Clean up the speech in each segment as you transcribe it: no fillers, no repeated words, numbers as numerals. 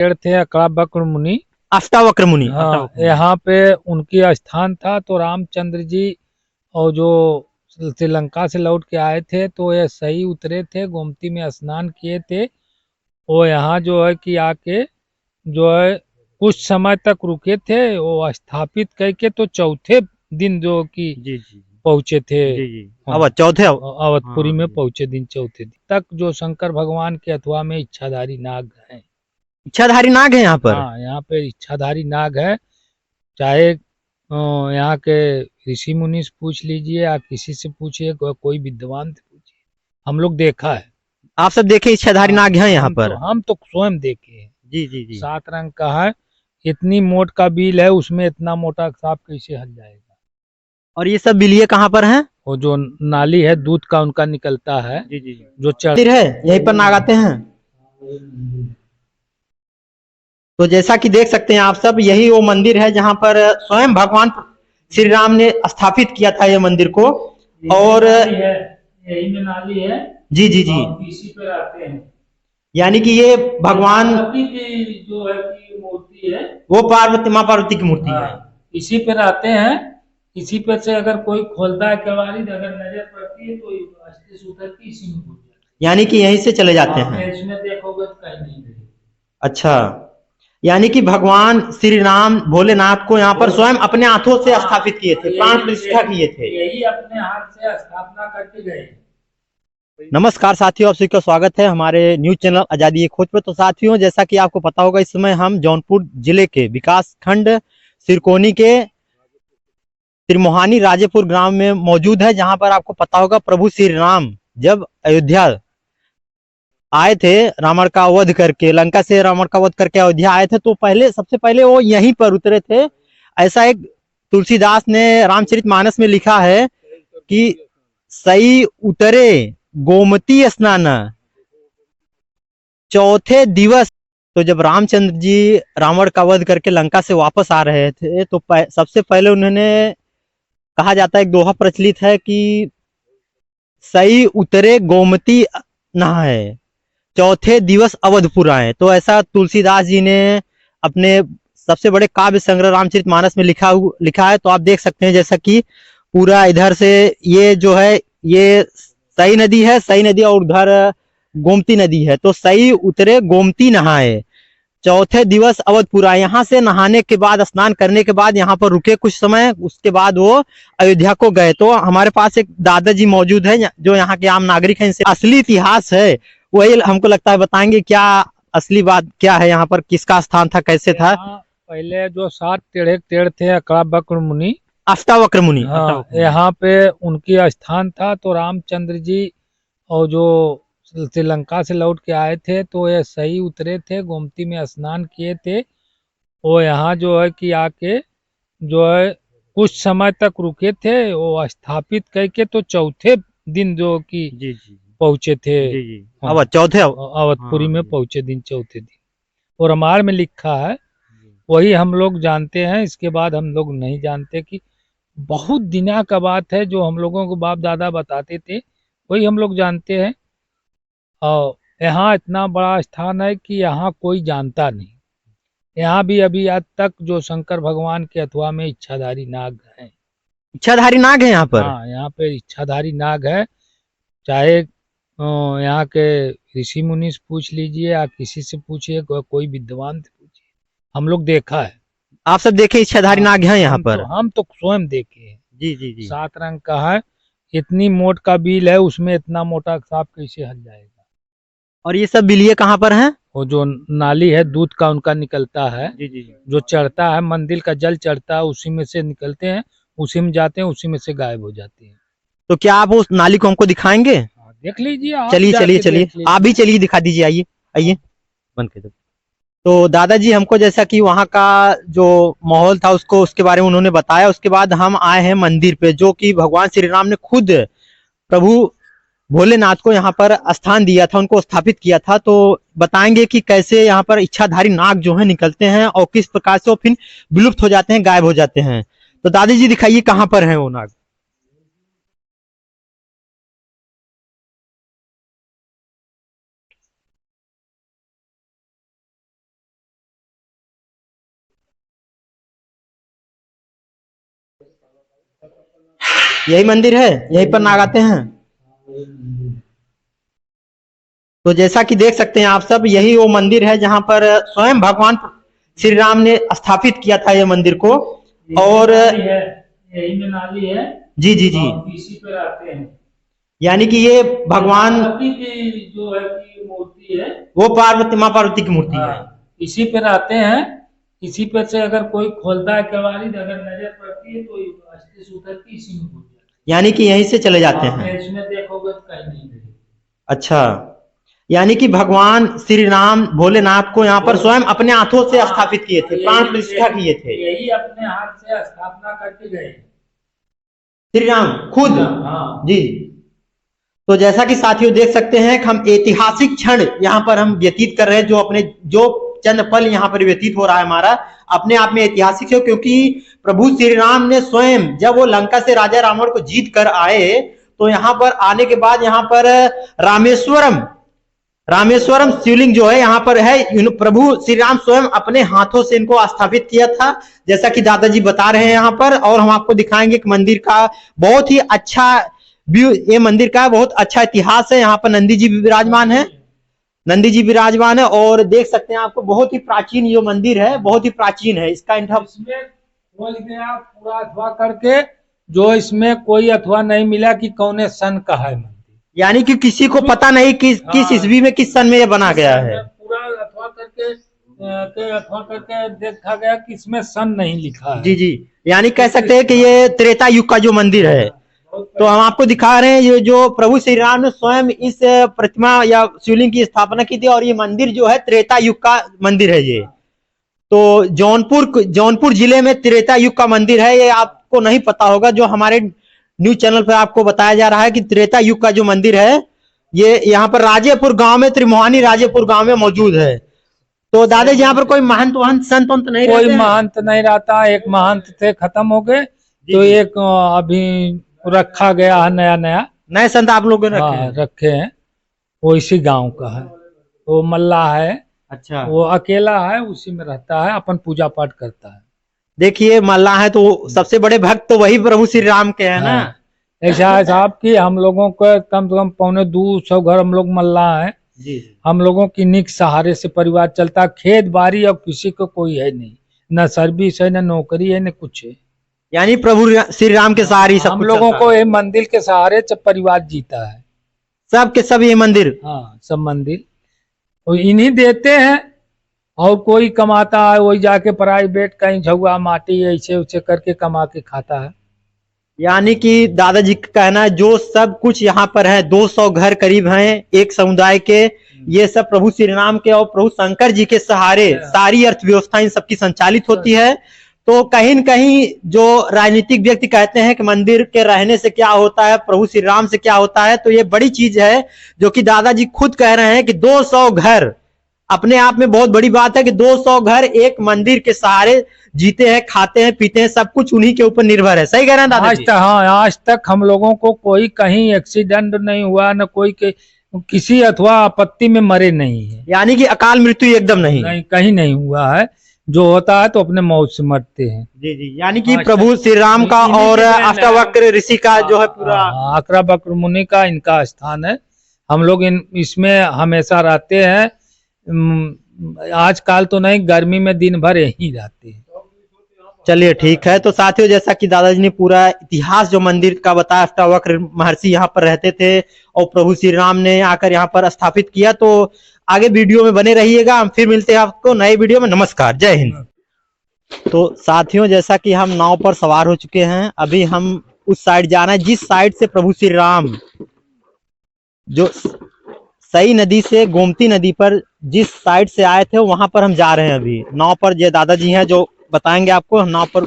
पेड़ थे अकड़ावक्र मुनि। अष्टावक्र मुनि। हाँ, यहाँ पे उनकी स्थान था। तो रामचंद्र जी और जो श्रीलंका से लौट के आए थे तो ये सही उतरे थे, गोमती में स्नान किए थे। वो यहाँ जो है कि आके जो है कुछ समय तक रुके थे, वो स्थापित करके तो चौथे दिन जो कि जी जी पहुंचे थे। जी जी। हाँ, अब चौथे। अवधपुरी हाँ में जी। पहुंचे दिन चौथे दिन तक जो शंकर भगवान के अथवा में इच्छाधारी नाग है। इच्छाधारी नाग है यहाँ पर। हाँ, यहाँ पे इच्छाधारी नाग है। चाहे यहाँ के ऋषि मुनि से पूछ लीजिए या किसी से पूछिए, कोई विद्वान से पूछिए, हम लोग देखा है। आप सब देखे इच्छाधारी हाँ, नाग हैं यहाँ हम तो पर। हम तो स्वयं देखे हैं। जी जी जी। 7 रंग का है। इतनी मोट का बिल है, उसमें इतना मोटा सांप कैसे हल जाएगा। और ये सब बिलिये कहाँ पर हैं? वो जो नाली है दूध का उनका निकलता है, जी जी जी। जो चढ़। मंदिर है यहीं पर नाग आते हैं। तो जैसा कि देख सकते हैं आप सब, यही वो मंदिर है जहाँ पर स्वयं भगवान श्री राम ने स्थापित किया था ये मंदिर को। और यही में नाली है। जी जी जी। और इसी पे रहते हैं। यानी कि ये भगवान, पार्वती की जो है कि मूर्ति है। वो पार्वती, माँ पार्वती की मूर्ति है। हाँ, इसी पे रहते हैं। इसी पे से अगर कोई खोलता है केवाड़ी तो अगर नजर पड़ती है तो अस्थि से उतर के इसी में घुस जाती यानी कि यहीं से चले है। जाते आप हैं। इसमें देखोगे तो कहीं नहीं मिलेगी। अच्छा, यानी कि भगवान श्री राम भोलेनाथ को यहाँ पर स्वयं अपने हाथों से स्थापित किए थे, प्राण प्रतिष्ठा किए थे। यही अपने हाथ से स्थापना करके गए। नमस्कार साथियों, आप सभी का स्वागत है हमारे न्यूज चैनल आजादी खोज पर। तो साथियों, जैसा कि आपको पता होगा, इस समय हम जौनपुर जिले के विकास खंड सिरकोनी के त्रिमोहानी राजेपुर ग्राम में मौजूद है, जहां पर आपको पता होगा प्रभु श्री राम जब अयोध्या आए थे, रावण का वध करके, लंका से रावण का वध करके अयोध्या आए थे, तो पहले सबसे पहले वो यहीं पर उतरे थे। ऐसा एक तुलसीदास ने रामचरितमानस में लिखा है कि सई उतरे गोमती स्नान चौथे दिवस। तो जब रामचंद्र जी रावण का वध करके लंका से वापस आ रहे थे, तो सबसे पहले उन्होंने, कहा जाता है, एक दोहा प्रचलित है कि सई उतरे गोमती नहाए चौथे दिवस अवधपुर आए। तो ऐसा तुलसीदास जी ने अपने सबसे बड़े काव्य संग्रह रामचरितमानस में लिखा है। तो आप देख सकते हैं जैसा कि पूरा इधर से ये जो है, ये सई नदी है, सई नदी, और उधर गोमती नदी है। तो सई उतरे गोमती नहाए चौथे दिवस अवधपुरा। यहाँ से नहाने के बाद, स्नान करने के बाद यहाँ पर रुके कुछ समय, उसके बाद वो अयोध्या को गए। तो हमारे पास एक दादाजी मौजूद है जो यहाँ के आम नागरिक हैं, इनसे असली इतिहास है वही हमको लगता है बताएंगे। क्या असली बात क्या है, यहाँ पर किसका स्थान था, कैसे था? पहले जो 7 टेढ़े पेड़ थे अकड़ावक्र मुनि। अष्टावक्र मुनि। हाँ, यहाँ पे उनकी स्थान था। तो रामचंद्र जी और जो श्रीलंका से लौट के आए थे तो ये सही उतरे थे, गोमती में स्नान किए थे। वो यहाँ जो है कि आके जो है कुछ समय तक रुके थे, वो स्थापित करके तो चौथे दिन जो कि जी जी पहुंचे थे। जी जी। हाँ, अब चौथे। अवधपुरी हाँ में जी। पहुंचे दिन चौथे दिन। और रामायण में लिखा है, वही हम लोग जानते हैं। इसके बाद हम लोग नहीं जानते कि बहुत दिना का बात है जो हम लोगों को बाप दादा बताते थे, वही हम लोग जानते हैं। और यहाँ इतना बड़ा स्थान है कि यहाँ कोई जानता नहीं। यहाँ भी अभी आज तक जो शंकर भगवान के अथवा में इच्छाधारी नाग हैं। इच्छाधारी नाग है यहाँ पर। हाँ, यहाँ पे इच्छाधारी नाग है। चाहे यहाँ के ऋषि मुनि से पूछ लीजिए या किसी से पूछिए, कोई विद्वान से पूछिए, हम लोग देखा है। आप सब देखे इच्छाधारी हाँ, नाग हैं यहाँ पर। हम तो स्वयं देखे हैं। जी जी जी। 7 रंग का है। इतनी मोट का बिल है, उसमें इतना मोटा सांप कैसे हल जाएगा। और ये सब बिलिये कहाँ पर हैं? वो जो नाली है दूध का उनका निकलता है, जी जी जी। जो चढ़ता है, मंदिर का जल चढ़ता है, उसी में से निकलते हैं, उसी में जाते हैं, उसी में से गायब हो जाती है। तो क्या आप उस नाली को हमको दिखाएंगे? हाँ, देख लीजिए, आप चलिए चलिए जाके चलिए, देख आप भी लीजिए। चलिए, दिखा दीजिए, आइए आइए, बंद कर दो। तो दादाजी हमको जैसा कि वहाँ का जो माहौल था उसको, उसके बारे में उन्होंने बताया। उसके बाद हम आए हैं मंदिर पे, जो कि भगवान श्री राम ने खुद प्रभु भोलेनाथ को यहाँ पर स्थान दिया था, उनको स्थापित किया था। तो बताएंगे कि कैसे यहाँ पर इच्छाधारी नाग जो है निकलते हैं और किस प्रकार से वो फिर विलुप्त हो जाते हैं, गायब हो जाते हैं। तो दादाजी दिखाइए कहाँ पर है वो नाग। यही मंदिर है, यहीं पर नाग आते हैं। तो जैसा कि देख सकते हैं आप सब, यही वो मंदिर है जहां पर स्वयं भगवान श्री राम ने स्थापित किया था ये मंदिर को। और यही में नाली है। जी जी जी, और इसी पे रहते हैं। यानी कि ये भगवान पार्वती की जो है की मूर्ति है, वो पार्वती, माँ पार्वती की मूर्ति है। इसी पे रहते हैं। इसी पे से अगर कोई खोलता है केवाड़ी, अगर नजर पड़ती है तो अस्थि से उतर के इसी में घुस जाता है। यानी कि यहीं से चले जाते हैं। इसमें देखोगे तो कहीं नहीं मिलेगा। अच्छा, यानी कि भगवान श्री राम भोलेनाथ को यहाँ पर स्वयं अपने हाथों से स्थापित किए थे, प्राण प्रतिष्ठा किए थे। यही अपने हाथ से स्थापना करके गए श्री राम खुद। हाँ जी। तो जैसा कि साथियों देख सकते हैं कि हम ऐतिहासिक क्षण यहाँ पर हम व्यतीत कर रहे हैं, जो चंद पल यहाँ पर व्यतीत हो रहा है हमारा, अपने आप में ऐतिहासिक है। क्योंकि प्रभु श्री राम ने स्वयं जब वो लंका से राजा रावण को जीत कर आए, तो यहाँ पर आने के बाद यहाँ पर रामेश्वरम शिवलिंग जो है यहाँ पर है, प्रभु श्री राम स्वयं अपने हाथों से इनको स्थापित किया था, जैसा कि दादाजी बता रहे हैं यहाँ पर। और हम आपको दिखाएंगे कि मंदिर का बहुत ही अच्छा व्यू, ये मंदिर का बहुत अच्छा इतिहास है। यहाँ पर नंदी जी भी विराजमान है, नंदी जी विराजमान है। और देख सकते हैं आपको, बहुत ही प्राचीन ये मंदिर है, बहुत ही प्राचीन है। इसका इसमें खोज गया पूरा अथवा करके, जो इसमें कोई अथवा नहीं मिला कि कौने सन का है मंदिर, यानी कि किसी को पता नहीं किस ईस्वी में, किस सन में ये बना गया है। पूरा अथवा करके देखा गया कि इसमें सन नहीं लिखा है। जी जी, यानी कह सकते हैं कि ये त्रेता युग का जो मंदिर है। तो हम आपको दिखा रहे हैं ये जो प्रभु श्री राम ने स्वयं इस प्रतिमा या शिवलिंग की स्थापना की थी। और ये मंदिर जो है त्रेता युग का मंदिर है ये। तो जौनपुर जिले में त्रेता युग का मंदिर है, ये आपको नहीं पता होगा। जो हमारे न्यूज चैनल पर आपको बताया जा रहा है कि त्रेता युग का जो मंदिर है, ये यहाँ पर राजेपुर गांव में, त्रिमोहानी राजेपुर गांव में मौजूद है। तो दादाजी यहाँ पर कोई महंत वहंत संत वंत नहीं रहते? कोई महंत नहीं रहता। एक महंत थे, खत्म हो गए। तो एक अभी रखा गया है, नए संत आप लोगों ने रखे हैं। वो इसी गांव का है, वो मल्ला है। अच्छा, वो अकेला है, उसी में रहता है, अपन पूजा पाठ करता है। देखिए मल्ला है तो सबसे बड़े भक्त तो वही प्रभु श्री राम के हैं ना। ऐसा है साहब कि हम लोगों को कम से कम 250 घर हम लोग मल्ला है। हम लोगों की निक सहारे से परिवार चलता। खेत बाड़ी अब किसी को कोई है नहीं, न सर्विस है, न नौकरी है, न कुछ है। यानी प्रभु श्री राम के सहारे सब हम लोगों को ये मंदिर के सहारे परिवार जीता है। सब के सब ये मंदिर, हाँ सब मंदिर इन्हीं देते हैं। और कोई कमाता है, वही जाके प्राइवेट कहीं झुआ माटी ऐसे उसे करके कमा के खाता है। यानी कि दादाजी का कहना है जो सब कुछ यहाँ पर है, 200 घर करीब हैं एक समुदाय के, ये सब प्रभु श्री राम के और प्रभु शंकर जी के सहारे सारी अर्थव्यवस्था इन सबकी संचालित होती है। तो कहीं न कहीं जो राजनीतिक व्यक्ति कहते हैं कि मंदिर के रहने से क्या होता है, प्रभु श्री राम से क्या होता है, तो ये बड़ी चीज है जो कि दादाजी खुद कह रहे हैं कि 200 घर अपने आप में बहुत बड़ी बात है कि 200 घर एक मंदिर के सहारे जीते हैं, खाते हैं, पीते हैं, सब कुछ उन्हीं के ऊपर निर्भर है। सही कह रहे हैं दादाजी? आज तक हम लोगों को कोई कहीं एक्सीडेंट नहीं हुआ, न कोई किसी अथवा आपत्ति में मरे नहीं है। यानी कि अकाल मृत्यु एकदम नहीं कहीं नहीं हुआ है। जो होता है तो अपने मौत से मरते हैं। जी जी, यानी कि प्रभु श्री राम का और अष्टावक्र ऋषि का जो है पूरा अष्टावक्र मुनि का इनका स्थान है। हम लोग इसमें हमेशा रहते हैं। आजकल तो नहीं, गर्मी में दिन भर यहीं रहते हैं। चलिए ठीक है। तो साथियों जैसा कि दादाजी ने पूरा इतिहास जो मंदिर का बताया, अष्टावक्र महर्षि यहाँ पर रहते थे और प्रभु श्री राम ने आकर यहाँ पर स्थापित किया। तो आगे वीडियो में बने रहिएगा, हम फिर मिलते हैं आपको नए वीडियो में। नमस्कार, जय हिंद। तो साथियों जैसा कि हम नाव पर सवार हो चुके हैं, अभी हम उस साइड जाना है जिस साइड से प्रभु श्री राम जो सई नदी से गोमती नदी पर जिस साइड से आए थे वहां पर हम जा रहे हैं। अभी नाव पर ये दादाजी हैं जो बताएंगे आपको। हम नाव पर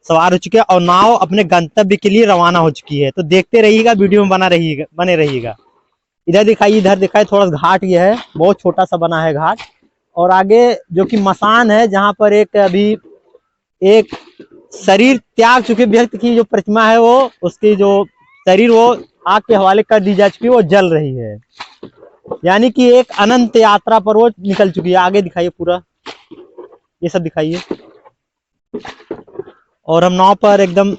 सवार हो चुके हैं और नाव अपने गंतव्य के लिए रवाना हो चुकी है। तो देखते रहिएगा, वीडियो में बने रहिएगा। इधर दिखाइए, इधर दिखाई, थोड़ा सा घाट ये है, बहुत छोटा सा बना है घाट। और आगे जो कि मसान है, जहाँ पर एक शरीर त्याग चुके व्यक्ति की जो प्रतिमा है, वो उसकी जो शरीर वो आग के हवाले कर दी जा चुकी है, वो जल रही है। यानी कि एक अनंत यात्रा पर वो निकल चुकी है। आगे दिखाइए पूरा, ये सब दिखाइए। और हम नाव पर एकदम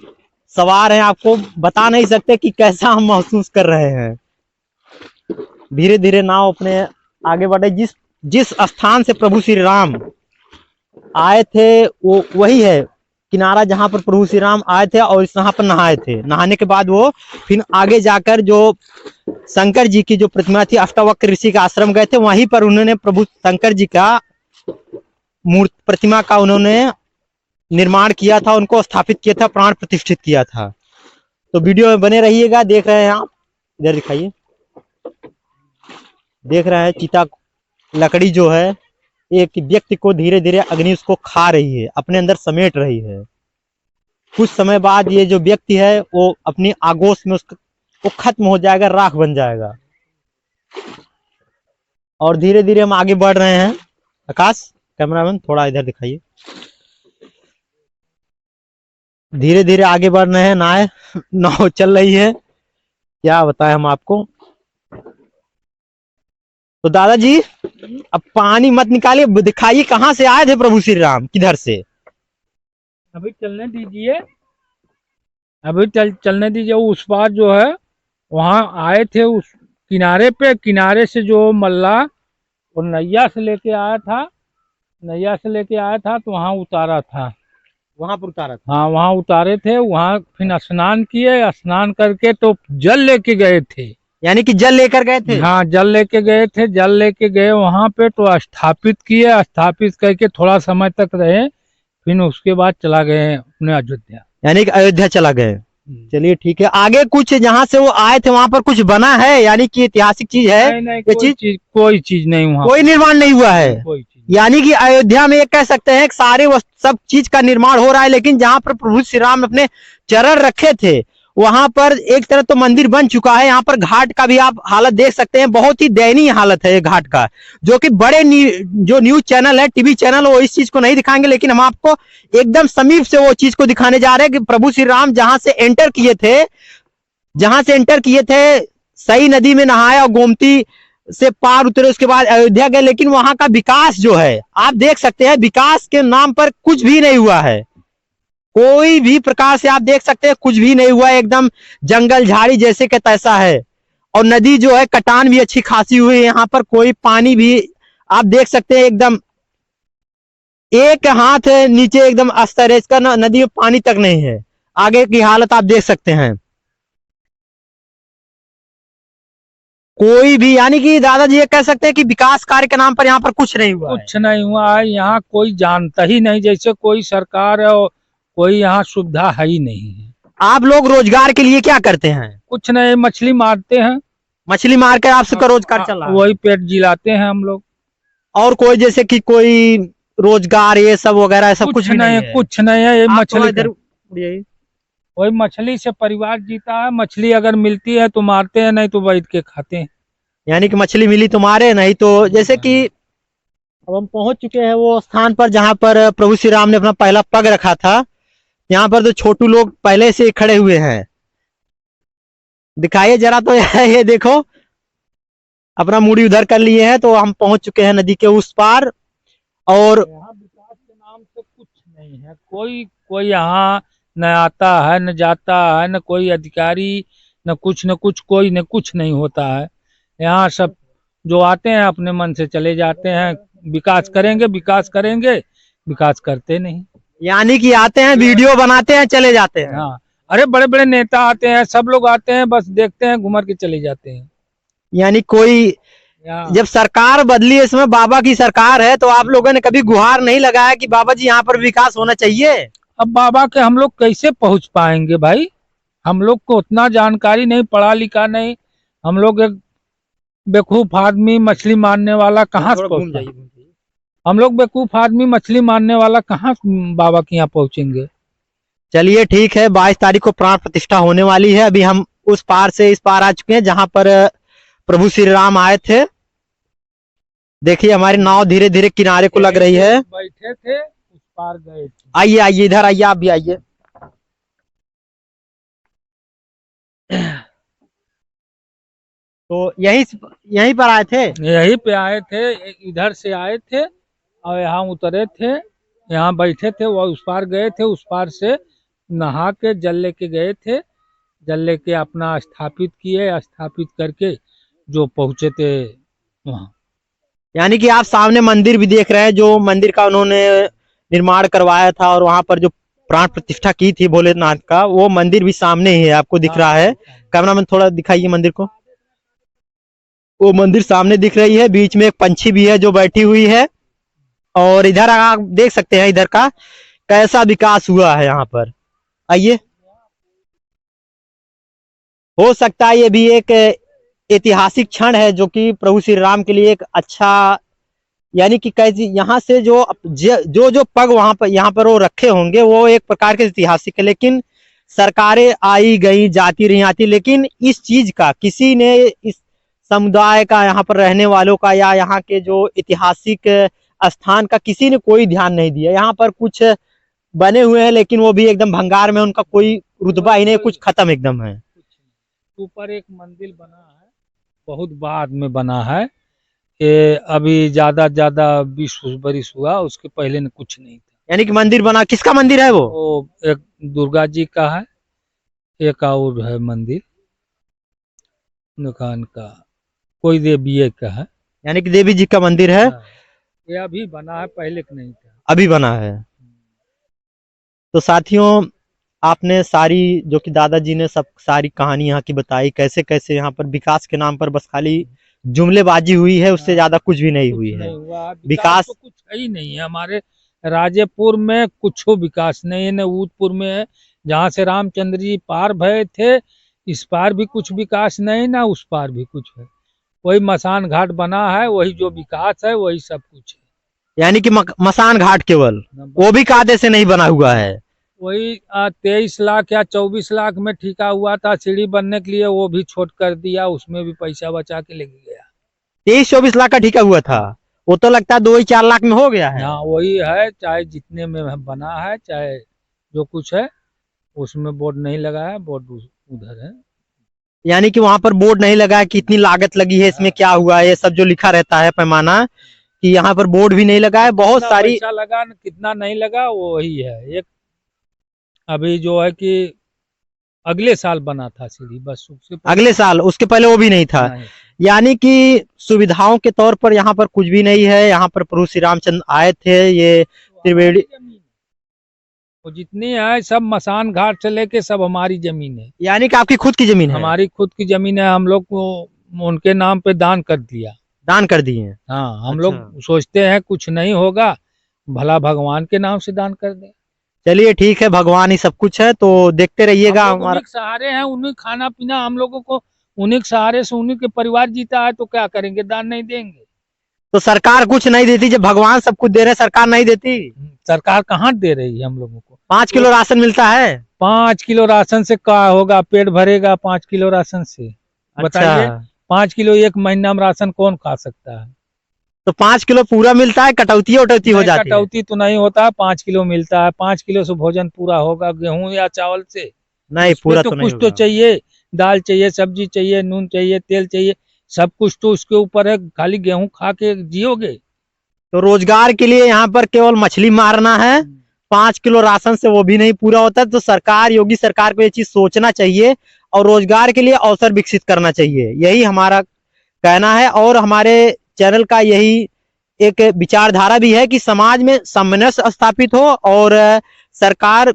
सवार हैं, आपको बता नहीं सकते कि कैसा हम महसूस कर रहे हैं। धीरे धीरे नाव अपने आगे बढ़े। जिस जिस स्थान से प्रभु श्री राम आए थे वो वही है किनारा जहां पर प्रभु श्री राम आए थे और इस यहाँ पर नहाए थे। नहाने के बाद वो फिर आगे जाकर जो शंकर जी की जो प्रतिमा थी, अष्टावक्र ऋषि का आश्रम गए थे, वहीं पर उन्होंने प्रभु शंकर जी का मूर्ति प्रतिमा का उन्होंने निर्माण किया था, उनको स्थापित किया था, प्राण प्रतिष्ठित किया था। तो वीडियो में बने रहिएगा। देख रहे हैं आप, इधर दिखाइए, देख रहे हैं चिता लकड़ी जो है एक व्यक्ति को धीरे धीरे अग्नि उसको खा रही है, अपने अंदर समेट रही है। कुछ समय बाद ये जो व्यक्ति है वो अपनी आगोश में उसका वो खत्म हो जाएगा, राख बन जाएगा। और धीरे धीरे हम आगे बढ़ रहे हैं। आकाश कैमरामैन थोड़ा इधर दिखाइए। धीरे धीरे आगे बढ़ रहे हैं, नाव चल रही है, क्या बताएं हम आपको। तो दादाजी अब पानी मत निकालिए, दिखाइए कहाँ से आए थे प्रभु श्री राम, किधर से। अभी चलने दीजिए, अभी चलने दीजिए। उस पार जो है वहां आए थे, उस किनारे पे, किनारे से जो मल्ला और नैया से लेके आया था, नैया से लेके आया था तो वहां उतारा था, वहां पर उतारा था। हाँ वहां उतारे थे। वहां फिर स्नान किए, स्नान करके तो जल लेके गए थे। यानी कि जल लेकर गए थे। हाँ जल लेके गए थे, जल लेके गए वहां पे तो स्थापित किए, स्थापित करके थोड़ा समय तक रहे, फिर उसके बाद चला गए अपने अयोध्या। यानी कि अयोध्या चला गए। चलिए ठीक है। आगे कुछ जहाँ से वो आए थे वहां पर कुछ बना है, यानी कि ऐतिहासिक चीज है? नहीं, नहीं, कोई चीज नहीं, वहाँ कोई निर्माण नहीं हुआ है। कोई चीज। यानी कि अयोध्या में ये कह सकते हैं कि सारे सब चीज का निर्माण हो रहा है, लेकिन जहाँ पर प्रभु श्री राम अपने चरण रखे थे वहां पर एक तरह तो मंदिर बन चुका है। यहाँ पर घाट का भी आप हालत देख सकते हैं, बहुत ही दयनीय हालत है ये घाट का, जो कि बड़े जो न्यूज चैनल है, टीवी चैनल, वो इस चीज को नहीं दिखाएंगे, लेकिन हम आपको एकदम समीप से वो चीज को दिखाने जा रहे हैं कि प्रभु श्री राम जहां से एंटर किए थे, सई नदी में नहाया और गोमती से पार उतरे, उसके बाद अयोध्या गए। लेकिन वहां का विकास जो है आप देख सकते हैं, विकास के नाम पर कुछ भी नहीं हुआ है। कोई भी प्रकार से आप देख सकते हैं कुछ भी नहीं हुआ है, एकदम जंगल झाड़ी जैसे के तैसा है। और नदी जो है कटान भी अच्छी खासी हुई है, यहाँ पर कोई पानी भी आप देख सकते हैं, एकदम एक हाथ नीचे एकदम अस्तर है इसका, नदी में पानी तक नहीं है। आगे की हालत आप देख सकते हैं, कोई भी, यानी कि दादाजी ये कह सकते हैं कि विकास कार्य के नाम पर यहाँ पर कुछ नहीं हुआ, कुछ नहीं हुआ है। यहाँ कोई जानता ही नहीं, जैसे कोई सरकार है और कोई यहाँ सुविधा है ही नहीं है। आप लोग रोजगार के लिए क्या करते हैं? कुछ नहीं, मछली मारते हैं, मछली मार कर आप सबका रोजगार चल रहा है? वही पेट जिलाते हैं हम लोग। और कोई जैसे कि कोई रोजगार ये सब वगैरह सब कुछ नहीं है? कुछ नहीं है। ये मछली इधर वही मछली से परिवार जीता है। मछली अगर मिलती है तो मारते हैं, नहीं तो बैठ के खाते हैं। यानी कि मछली मिली तो मारे, नहीं तो जैसे कि अब हम पहुंच चुके हैं वो स्थान पर जहां पर प्रभु श्री राम ने अपना पहला पग रखा था। यहाँ पर तो छोटू लोग पहले से खड़े हुए हैं, दिखाइए जरा तो ये देखो, अपना मुड़ी उधर कर लिए हैं। तो हम पहुंच चुके हैं नदी के उस पार, और यहाँ विकास के नाम से कुछ नहीं है। कोई यहाँ न आता है, न जाता है, न कोई अधिकारी, न कुछ कोई न कुछ नहीं होता है। यहाँ सब जो आते हैं अपने मन से चले जाते हैं, विकास करेंगे विकास करेंगे, विकास करते नहीं। यानी कि आते हैं, वीडियो बनाते हैं, चले जाते हैं। हाँ, अरे बड़े बड़े नेता आते हैं, सब लोग आते हैं, बस देखते हैं, घुमर के चले जाते हैं। यानी कोई जब सरकार बदली, इसमें बाबा की सरकार है, तो आप लोगों ने कभी गुहार नहीं लगाया कि बाबा जी यहाँ पर विकास होना चाहिए? अब बाबा के हम लोग कैसे पहुंच पाएंगे भाई, हम लोग को उतना जानकारी नहीं, पढ़ा लिखा नहीं, हम लोग एक बेवकूफ आदमी मछली मारने वाला कहाँ से पहुंच, हम लोग बेवकूफ आदमी मछली मारने वाला कहाँ बाबा के यहाँ पहुंचेंगे। चलिए ठीक है, 22 तारीख को प्राण प्रतिष्ठा होने वाली है। अभी हम उस पार से इस पार आ चुके हैं जहां पर प्रभु श्री राम आए थे। देखिए हमारी नाव धीरे धीरे किनारे को लग रही है। बैठे थे उस पार गए थे। आइए आइए, इधर आइए, आप भी आइए। तो यहीं पर आए थे? यहीं पे आए थे, इधर से आए थे और यहाँ उतरे थे, यहाँ बैठे थे, वो उस पार गए थे, उस पार से नहा के जल लेके गए थे, जल लेके अपना स्थापित किए, स्थापित करके जो पहुंचे थे वहाँ। यानी कि आप सामने मंदिर भी देख रहे हैं, जो मंदिर का उन्होंने निर्माण करवाया था और वहां पर जो प्राण प्रतिष्ठा की थी भोलेनाथ का, वो मंदिर भी सामने ही है, आपको दिख रहा है। कैमरामैन थोड़ा दिखाइए मंदिर को। वो मंदिर सामने दिख रही है, बीच में एक पंछी भी है जो बैठी हुई है। और इधर आप देख सकते हैं इधर का कैसा विकास हुआ है यहाँ पर। आइए, हो सकता है ये भी एक ऐतिहासिक क्षण है जो कि प्रभु श्री राम के लिए एक अच्छा, यानी कि कैसी यहाँ से जो पग वहां पर यहाँ पर वो रखे होंगे वो एक प्रकार के ऐतिहासिक है। लेकिन सरकारें आई गई जाती रही आती, लेकिन इस चीज का किसी ने, इस समुदाय का, यहाँ पर रहने वालों का या यहाँ के जो ऐतिहासिक स्थान का किसी ने कोई ध्यान नहीं दिया। यहाँ पर कुछ बने हुए हैं लेकिन वो भी एकदम भंगार में, उनका कोई रुतबा ही नहीं, कुछ खत्म एकदम है। ऊपर एक मंदिर बना है, बहुत बाद में बना है, कि अभी ज्यादा 20 बरिस हुआ, उसके पहले कुछ नहीं था। यानी कि मंदिर बना, किसका मंदिर है वो? एक दुर्गा जी का है, एक और है मंदिर दुकान का, कोई देवी का है। यानी कि देवी जी का मंदिर है। ये अभी बना है, पहले का नहीं था, अभी बना है। तो साथियों, आपने सारी, जो कि दादाजी ने सब सारी कहानी यहाँ की बताई, कैसे कैसे यहाँ पर विकास के नाम पर बस खाली जुमलेबाजी हुई है, उससे ज्यादा कुछ भी नहीं हुई है। विकास तो कुछ है ही नहीं है हमारे राजेपुर में, कुछ विकास नहीं है। न ऊदपुर में है जहाँ से रामचंद्र जी पार भये थे, इस पार भी कुछ विकास नहीं, ना उस पार भी कुछ है। वही मसान घाट बना है, वही जो विकास है वही सब कुछ है। यानी कि मसान घाट केवल, वो भी कायदे से नहीं बना हुआ है। वही 23 लाख या 24 लाख में ठीका हुआ था सीढ़ी बनने के लिए, वो भी छोट कर दिया, उसमें भी पैसा बचा के लेके गया। 23-24 लाख का ठीका हुआ था, वो तो लगता है 2-4 लाख में हो गया है। हाँ वही है, चाहे जितने में बना है, चाहे जो कुछ है, उसमें बोर्ड नहीं लगा है, बोर्ड उधर है। यानी कि वहां पर बोर्ड नहीं लगा है, कितनी लागत लगी है, इसमें क्या हुआ है, ये सब जो लिखा रहता है पैमाना, कि यहाँ पर बोर्ड भी नहीं लगा है। बहुत सारी पैसा लगा, कितना नहीं लगा, वो वही है। एक अभी जो है कि अगले साल बना था सीढ़ी, बस उसके अगले साल, उसके पहले वो भी नहीं था। यानी कि सुविधाओं के तौर पर यहाँ पर कुछ भी नहीं है। यहाँ पर प्रभु श्री रामचंद्र आए थे, ये त्रिवेणी, वो जितनी है सब मसान घाट से लेके सब हमारी जमीन है। यानी कि आपकी खुद की जमीन है? हमारी खुद की जमीन है, हम लोग को उनके नाम पे दान कर दिया। दान कर दिए? हाँ, हम लोग सोचते हैं कुछ नहीं होगा, भला भगवान के नाम से दान कर दे। चलिए ठीक है, भगवान ही सब कुछ है, तो देखते रहिएगा। हमारे सहारे हैं, उन्हीं खाना पीना हम लोगों को, उन्हीं के सहारे से उन्हीं के परिवार जीता है, तो क्या करेंगे, दान नहीं देंगे? तो सरकार कुछ नहीं देती? जब भगवान सब कुछ दे रहे, सरकार नहीं देती? सरकार कहाँ दे रही है हम लोगों को? 5 किलो राशन मिलता है। 5 किलो राशन से क्या होगा, पेट भरेगा 5 किलो राशन से? बताइए, 5 किलो एक महीना में राशन कौन खा सकता है? तो 5 किलो पूरा मिलता है, कटौती हो जाती है? कटौती तो नहीं होता, 5 किलो मिलता है। 5 किलो से भोजन पूरा होगा गेहूं या चावल से? नहीं, पूरा तो कुछ तो चाहिए, दाल चाहिए, सब्जी चाहिए, नून चाहिए, तेल चाहिए, सब कुछ तो उसके ऊपर है। खाली गेहूं खा के जियोगे? तो रोजगार के लिए यहाँ पर केवल मछली मारना है, 5 किलो राशन से वो भी नहीं पूरा होता। तो सरकार, योगी सरकार को ये चीज सोचना चाहिए और रोजगार के लिए अवसर विकसित करना चाहिए, यही हमारा कहना है। और हमारे चैनल का यही एक विचारधारा भी है कि समाज में सामंजस्य स्थापित हो और सरकार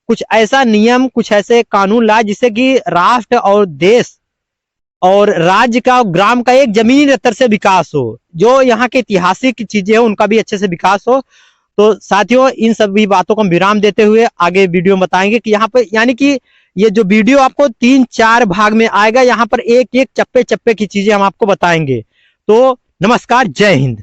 कुछ ऐसा नियम, कुछ ऐसे कानून लाए जिससे कि राष्ट्र और देश और राज्य का, ग्राम का एक जमीन स्तर से विकास हो, जो यहाँ के ऐतिहासिक चीजें हैं उनका भी अच्छे से विकास हो। तो साथियों, इन सभी बातों को हम विराम देते हुए आगे वीडियो में बताएंगे कि यहाँ पर, यानी कि ये जो वीडियो आपको 3-4 भाग में आएगा, यहाँ पर एक एक चप्पे चप्पे की चीजें हम आपको बताएंगे। तो नमस्कार, जय हिंद।